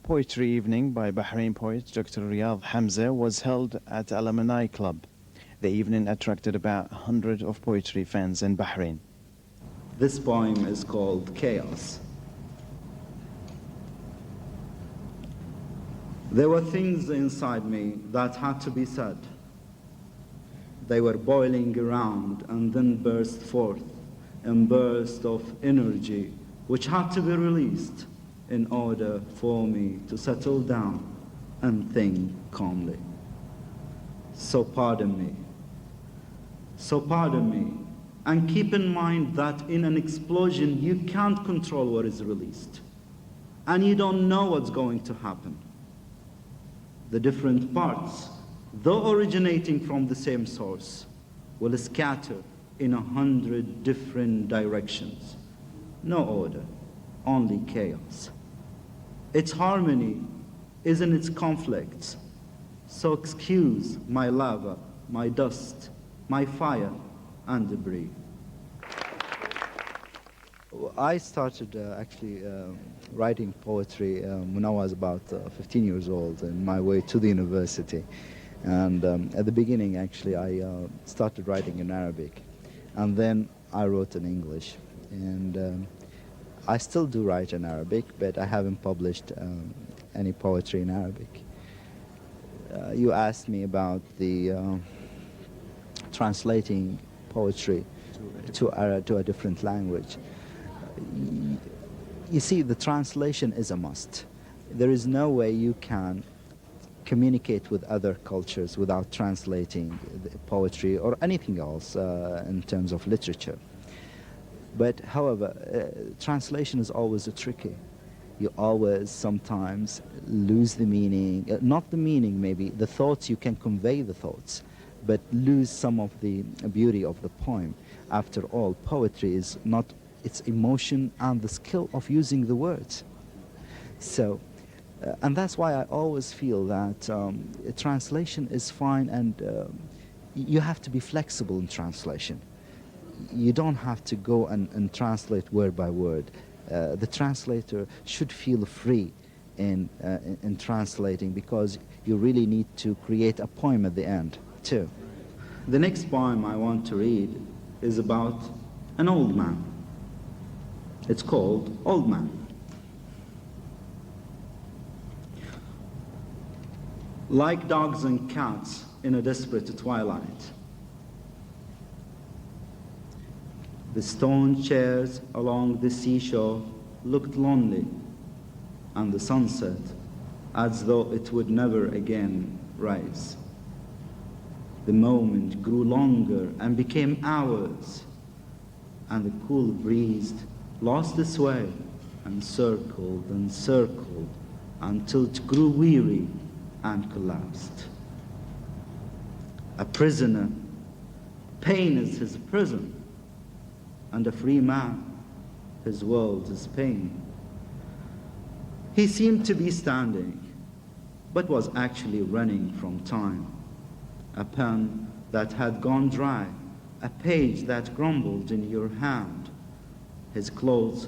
poetry evening by Bahrain poet Dr. Riyadh Hamza was held at Alumni Club. The evening attracted about 100 of poetry fans in Bahrain. This poem is called Chaos. There were things inside me that had to be said. They were boiling around and then burst forth in bursts of energy which had to be released in order for me to settle down and think calmly. So pardon me. So pardon me, and keep in mind that in an explosion you can't control what is released, and you don't know what's going to happen. The different parts, though originating from the same source, will scatter in 100 different directions. No order, only chaos. Its harmony is in its conflicts. So excuse my lava, my dust, my fire and debris. I started actually writing poetry when I was about 15 years old on my way to the university. And at the beginning, actually, I started writing in Arabic. And then I wrote in English. And I still do write in Arabic, but I haven't published any poetry in Arabic. You asked me about the translating poetry to a different language. You see, the translation is a must. There is no way you can communicate with other cultures without translating the poetry or anything else in terms of literature. But however, translation is always tricky. You always sometimes lose the meaning, not the meaning maybe, the thoughts, you can convey the thoughts, but lose some of the beauty of the poem. After all, poetry is not its emotion and the skill of using the words. So, and that's why I always feel that translation is fine, and you have to be flexible in translation. You don't have to go and translate word by word. The translator should feel free in translating, because you really need to create a poem at the end too. The next poem I want to read is about an old man. It's called Old Man. Like dogs and cats in a desperate twilight, the stone chairs along the seashore looked lonely, and the sunset as though it would never again rise. The moment grew longer and became hours, and the cool breeze lost its way and circled until it grew weary and collapsed. A prisoner, pain is his prison, and a free man, his world is pain. He seemed to be standing, but was actually running from time. A pen that had gone dry, a page that crumbled in your hand. His clothes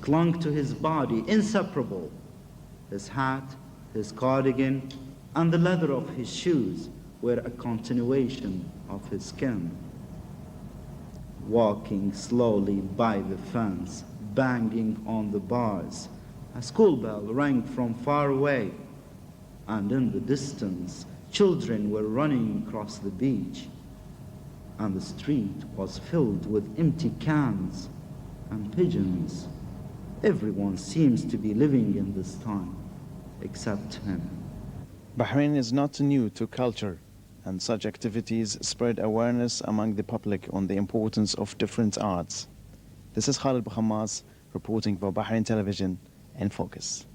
clung to his body, inseparable. His hat, his cardigan, and the leather of his shoes were a continuation of his skin. Walking slowly by the fence, banging on the bars, a school bell rang from far away, and in the distance, children were running across the beach, and the street was filled with empty cans and pigeons. Everyone seems to be living in this time, except him. Bahrain is not new to culture, and such activities spread awareness among the public on the importance of different arts. This is Khalid Bukhamas reporting for Bahrain Television in Focus.